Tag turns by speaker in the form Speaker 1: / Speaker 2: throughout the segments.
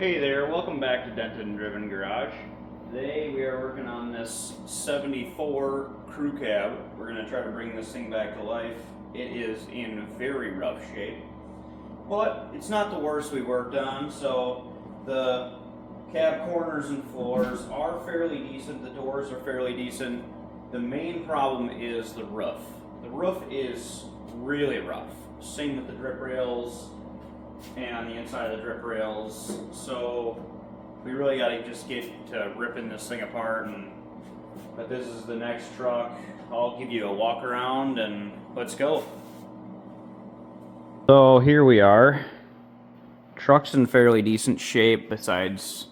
Speaker 1: Hey there, welcome back to Dented and Driven Garage. Today we are working on this 74 crew cab. We're going to try to bring this thing back to life. It is in very rough shape, but it's not the worst we worked on. So the cab corners and floors are fairly decent, the doors are fairly decent. The main problem is the roof. The roof is really rough. Same with the drip rails and on the inside of the drip rails, so we really got to just get to ripping this thing apart. But this is the next truck. I'll give you a walk around and let's go. So here we are. Truck's in fairly decent shape, besides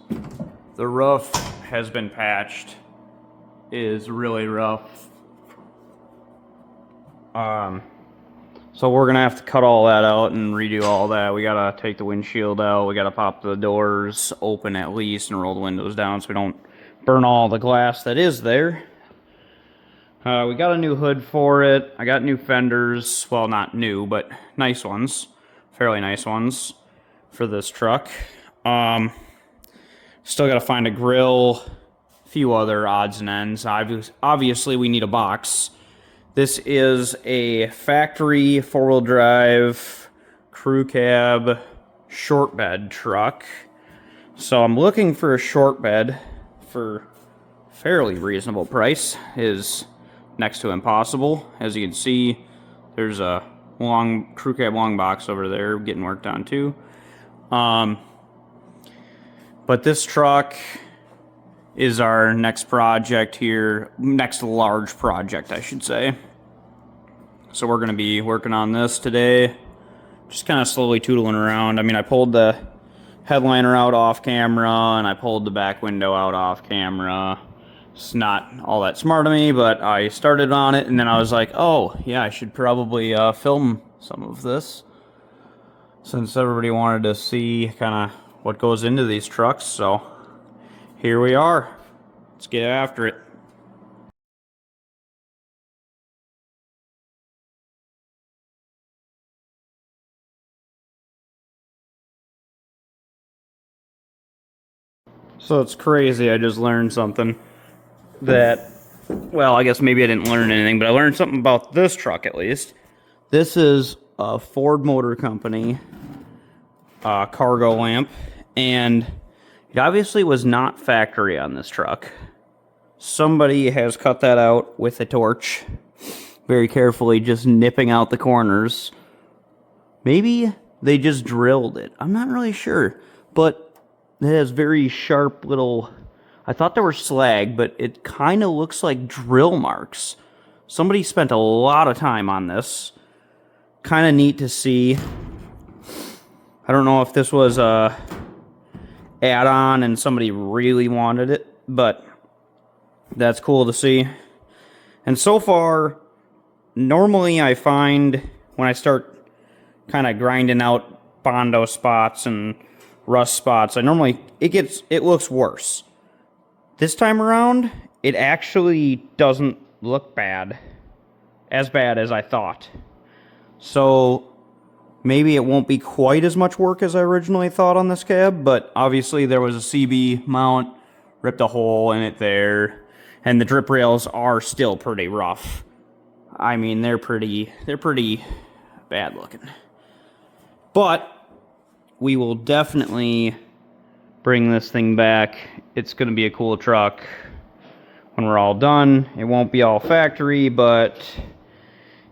Speaker 1: the roof has been patched. It is really rough. So we're gonna have to cut all that out and redo all that. We gotta take the windshield out. We gotta pop the doors open at least and roll the windows down so we don't burn all the glass that is there. We got a new hood for it. I got new fenders. Well, not new, but nice ones. Fairly nice ones for this truck. Still gotta find a grill. A few other odds and ends. Obviously, we need a box. This is a factory four-wheel drive crew cab short bed truck. So I'm looking for a short bed for fairly reasonable price. Is next to impossible. As you can see, there's a long crew cab long box over there getting worked on too. But this truck is our next project here, next large project, I should say. So we're going to be working on this today, just kind of slowly tootling around. I mean, I pulled the headliner out off camera, and I pulled the back window out off camera. It's not all that smart of me, but I started on it, and then I was like, oh, yeah, I should probably film some of this, since everybody wanted to see kind of what goes into these trucks. So here we are. Let's get after it. So it's crazy, I just learned something that, well, I guess maybe I didn't learn anything, but I learned something about this truck at least. This is a Ford Motor Company cargo lamp, and it obviously was not factory on this truck. Somebody has cut that out with a torch, very carefully, just nipping out the corners. Maybe they just drilled it. I'm not really sure, but it has very sharp little, I thought they were slag, but it kind of looks like drill marks. Somebody spent a lot of time on this. Kind of neat to see. I don't know if this was a add-on and somebody really wanted it, but that's cool to see. And so far, normally I find when I start kind of grinding out Bondo spots and rust spots, it looks worse. This time around, it actually doesn't look bad as I thought. So maybe it won't be quite as much work as I originally thought on this cab, but obviously there was a CB mount, ripped a hole in it there, and the drip rails are still pretty rough. I mean, they're pretty bad looking. But we will definitely bring this thing back. It's going to be a cool truck when we're all done. It won't be all factory, but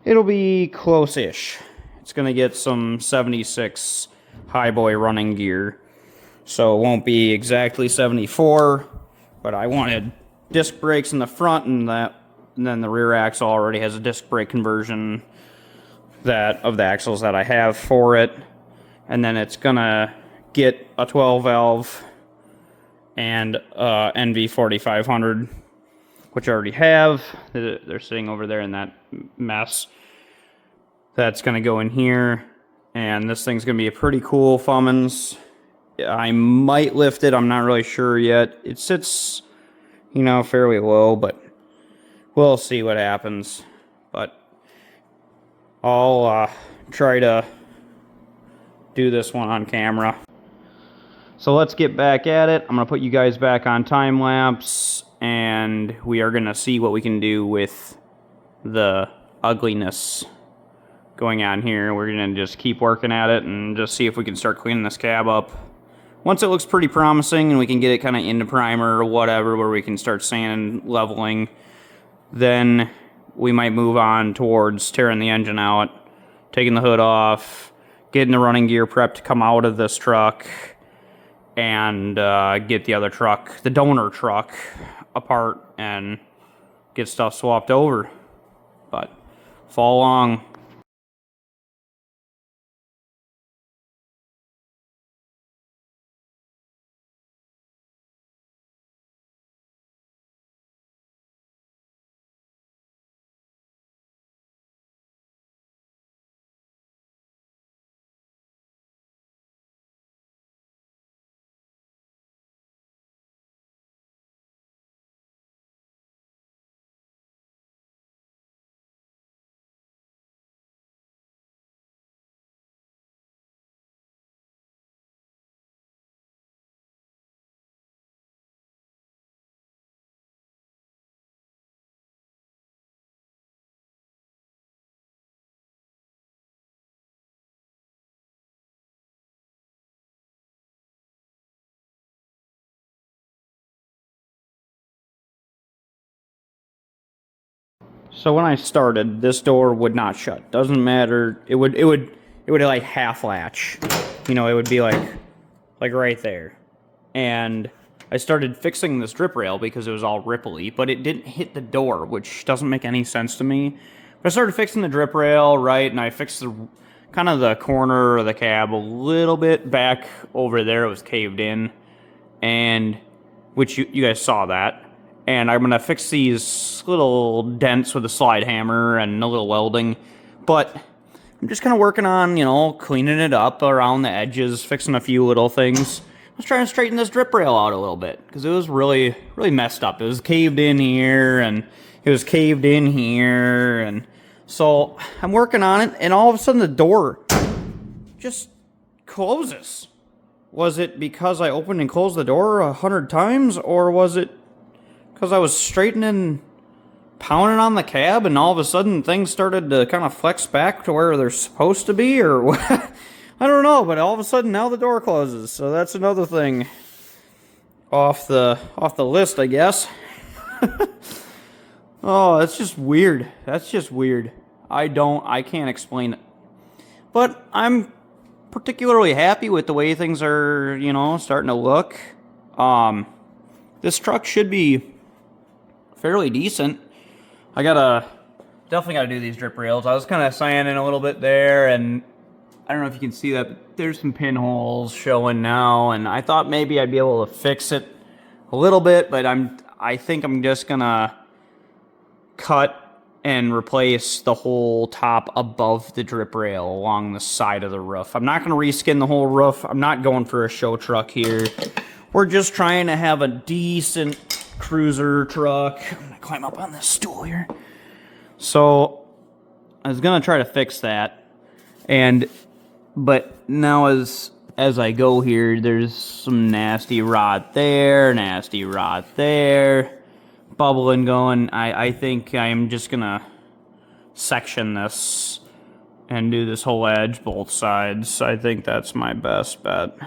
Speaker 1: it'll be close-ish. It's going to get some 76 Hiboy running gear. So it won't be exactly 74, but I wanted disc brakes in the front, and then the rear axle already has a disc brake conversion of the axles that I have for it. And then it's gonna get a 12 valve and NV 4500, which I already have. They're sitting over there in that mess. That's gonna go in here, and this thing's gonna be a pretty cool Fummins. I might lift it, I'm not really sure yet. It sits, fairly low, but we'll see what happens. But I'll try to do this one on camera. So let's get back at it. I'm going to put you guys back on time lapse, and we are going to see what we can do with the ugliness going on here. We're going to just keep working at it and just see if we can start cleaning this cab up. Once it looks pretty promising and we can get it kind of into primer or whatever, where we can start sanding, leveling, then we might move on towards tearing the engine out, taking the hood off, getting the running gear prepped to come out of this truck, and get the other truck, the donor truck, apart and get stuff swapped over. But follow along. So when I started, this door would not shut. Doesn't matter. It would like half latch. You know, it would be like right there. And I started fixing this drip rail because it was all ripply, but it didn't hit the door, which doesn't make any sense to me. But I started fixing the drip rail, right, and I fixed the kind of the corner of the cab a little bit back over there. It was caved in, and which you guys saw that. And I'm gonna fix these little dents with a slide hammer and a little welding, but I'm just kind of working on, you know, cleaning it up around the edges, fixing a few little things. I was trying to straighten this drip rail out a little bit because it was really messed up. It was caved in here and it was caved in here, and so I'm working on it, and all of a sudden the door just closes. Was it because I opened and closed the door 100 times, or was it because I was straightening, pounding on the cab, and all of a sudden things started to kind of flex back to where they're supposed to be, or what? I don't know, but all of a sudden now the door closes. So that's another thing off the list, I guess. Oh, that's just weird. That's just weird. I can't explain it. But I'm particularly happy with the way things are, you know, starting to look. This truck should be fairly decent. Definitely gotta do these drip rails. I was kind of sanding a little bit there, and I don't know if you can see that, but there's some pinholes showing now, and I thought maybe I'd be able to fix it a little bit, but I think I'm just gonna cut and replace the whole top above the drip rail along the side of the roof. I'm not gonna reskin the whole roof. I'm not going for a show truck here. We're just trying to have a decent cruiser truck. I'm gonna climb up on this stool here. So I was gonna try to fix that, but now as I go here, there's some nasty rot there, bubbling going. I think I'm just gonna section this and do this whole edge, both sides. I think that's my best bet.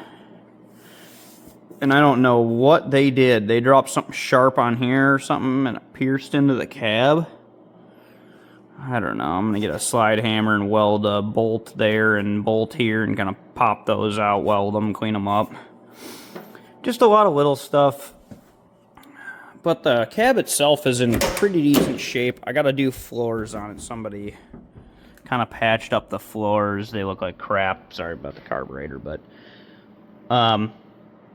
Speaker 1: And I don't know what they did. They dropped something sharp on here or something, and it pierced into the cab. I don't know. I'm going to get a slide hammer and weld a bolt there and bolt here and kind of pop those out, weld them, clean them up. Just a lot of little stuff. But the cab itself is in pretty decent shape. I got to do floors on it. Somebody kind of patched up the floors. They look like crap. Sorry about the carburetor, but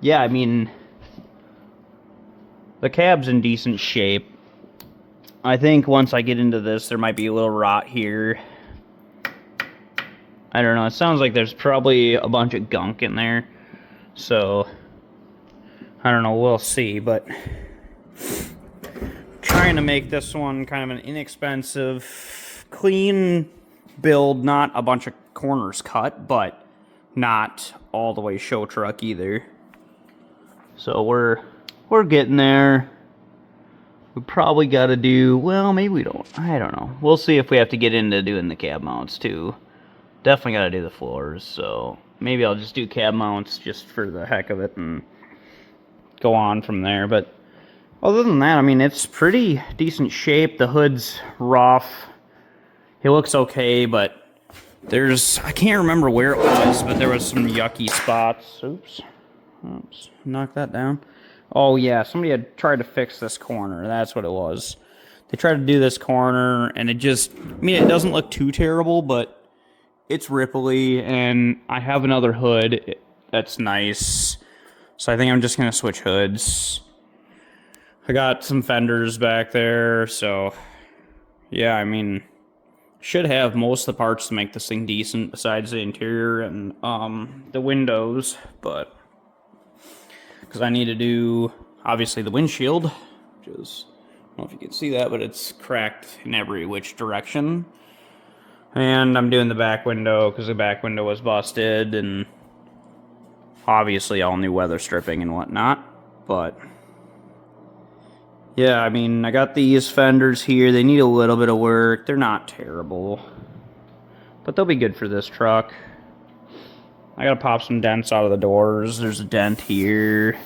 Speaker 1: yeah, I mean, the cab's in decent shape. I think once I get into this, there might be a little rot here. I don't know. It sounds like there's probably a bunch of gunk in there. So, I don't know. We'll see. But trying to make this one kind of an inexpensive, clean build. Not a bunch of corners cut, but not all the way show truck either. So we're getting there. We probably got to do, well, maybe we don't. I don't know. We'll see if we have to get into doing the cab mounts too. Definitely got to do the floors, so maybe I'll just do cab mounts just for the heck of it and go on from there. But other than that, I mean, it's pretty decent shape. The hood's rough. It looks okay, but I can't remember where it was, but there was some yucky spots. Oops, knock that down. Oh yeah, somebody had tried to fix this corner. That's what it was. They tried to do this corner, and it just, I mean, it doesn't look too terrible, but it's ripply, and I have another hood that's nice. So I think I'm just going to switch hoods. I got some fenders back there, so yeah, I mean, should have most of the parts to make this thing decent besides the interior and the windows, but because I need to do, obviously, the windshield, which is, I don't know if you can see that, but it's cracked in every which direction. And I'm doing the back window because the back window was busted, and obviously all new weather stripping and whatnot. But yeah, I mean, I got these fenders here. They need a little bit of work. They're not terrible, but they'll be good for this truck. I gotta pop some dents out of the doors. There's a dent here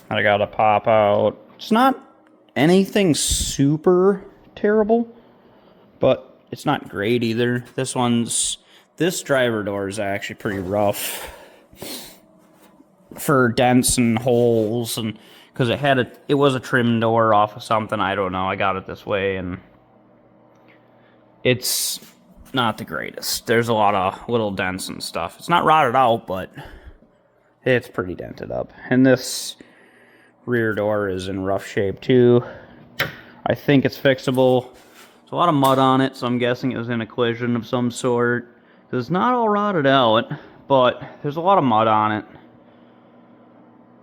Speaker 1: that I gotta pop out. It's not anything super terrible, but it's not great either. This driver door is actually pretty rough for dents and holes, and because it was a trim door off of something, I don't know. I got it this way, and it's not the greatest. There's a lot of little dents and stuff. It's not rotted out, but it's pretty dented up. And this rear door is in rough shape too. I think it's fixable. There's a lot of mud on it, so I'm guessing it was in a collision of some sort. It's not all rotted out, but there's a lot of mud on it.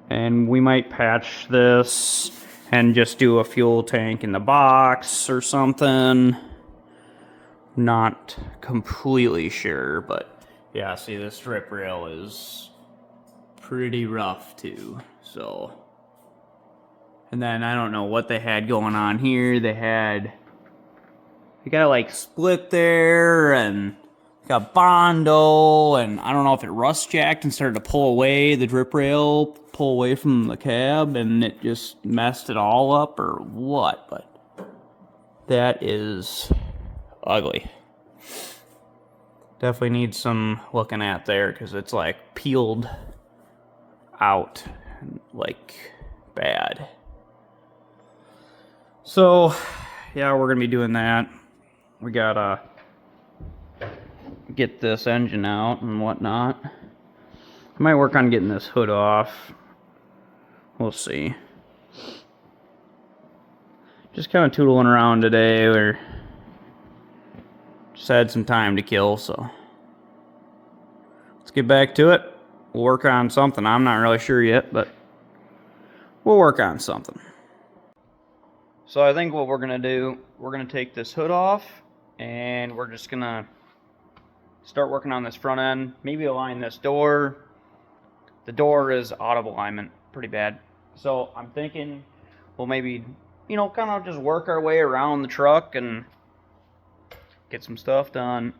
Speaker 1: And we might patch this and just do a fuel tank in the box or something. Not completely sure, but yeah, see, this strip rail is pretty rough too, so. And then I don't know what they had going on here. They got it like split there, and got Bondo, and I don't know if it rust jacked and started to pull away the drip rail, pull away from the cab, and it just messed it all up or what, but that is ugly. Definitely needs some looking at there because it's like peeled out like bad. So yeah, we're gonna be doing that. We gotta get this engine out and whatnot. I might work on getting this hood off. We'll see. Just kind of tootling around today. We're just had some time to kill, so let's get back to it. We'll work on something. I'm not really sure yet, but we'll work on something. So I think what we're gonna do, we're gonna take this hood off, and we're just gonna start working on this front end. Maybe align this door. The door is out of alignment pretty bad. So I'm thinking we'll maybe, kind of just work our way around the truck and get some stuff done.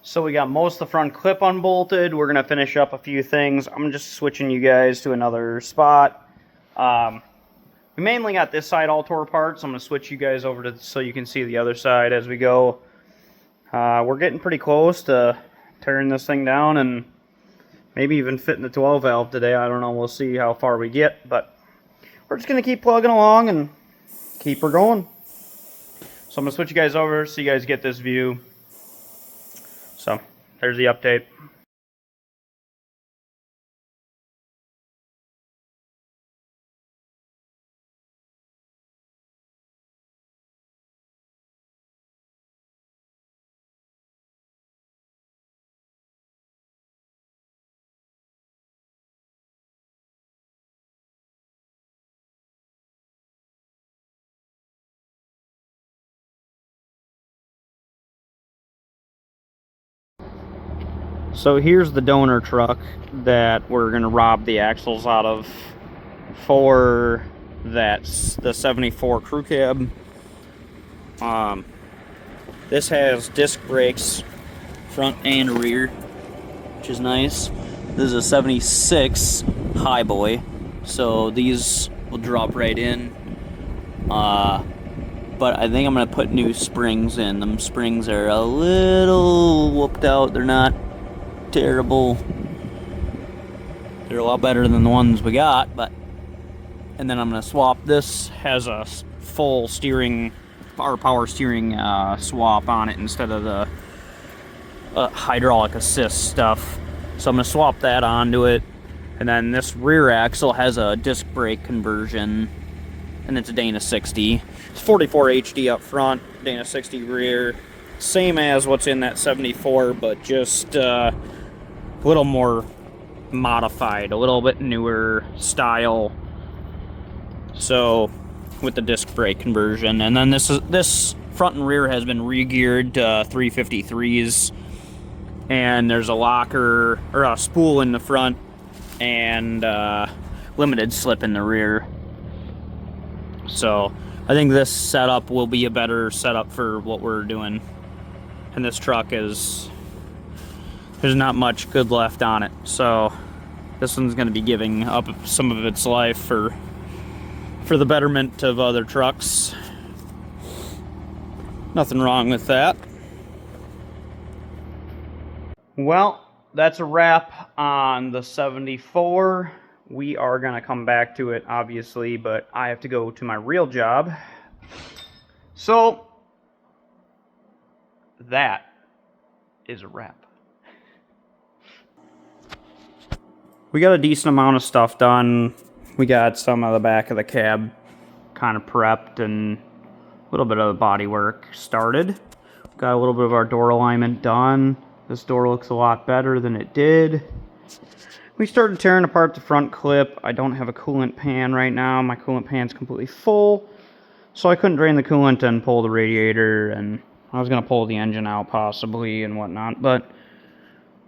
Speaker 1: So we got most of the front clip unbolted. We're going to finish up a few things. I'm just switching you guys to another spot. We mainly got this side all tore apart, so I'm going to switch you guys over to so you can see the other side as we go. We're getting pretty close to tearing this thing down and maybe even fitting the 12 valve today. I don't know. We'll see how far we get, but we're just going to keep plugging along and keep her going. So I'm going to switch you guys over so you guys get this view. So there's the update. So here's the donor truck that we're going to rob the axles out of for the 74 crew cab. This has disc brakes front and rear, which is nice. This is a 76 Hiboy, so these will drop right in. But I think I'm going to put new springs in. Them springs are a little whooped out. They're not terrible. They're a lot better than the ones we got, but and then I'm gonna swap. This has a full steering or power steering swap on it instead of the hydraulic assist stuff, so I'm gonna swap that onto it. And then this rear axle has a disc brake conversion, and it's a Dana 60. It's 44 HD up front, Dana 60 rear, same as what's in that 74, but just a little more modified, a little bit newer style. So with the disc brake conversion, and then this front and rear has been re-geared to 353s, and there's a locker or a spool in the front and limited slip in the rear. So I think this setup will be a better setup for what we're doing, and this truck is. There's not much good left on it, so this one's going to be giving up some of its life for the betterment of other trucks. Nothing wrong with that. Well, that's a wrap on the 74. We are going to come back to it, obviously, but I have to go to my real job. So, that is a wrap. We got a decent amount of stuff done. We got some of the back of the cab kind of prepped and a little bit of the body work started. Got a little bit of our door alignment done. This door looks a lot better than it did. We started tearing apart the front clip. I don't have a coolant pan right now. My coolant pan's completely full, so I couldn't drain the coolant and pull the radiator, and I was going to pull the engine out possibly and whatnot, but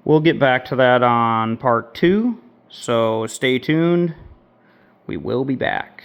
Speaker 1: we'll get back to that on part 2. So stay tuned. We will be back.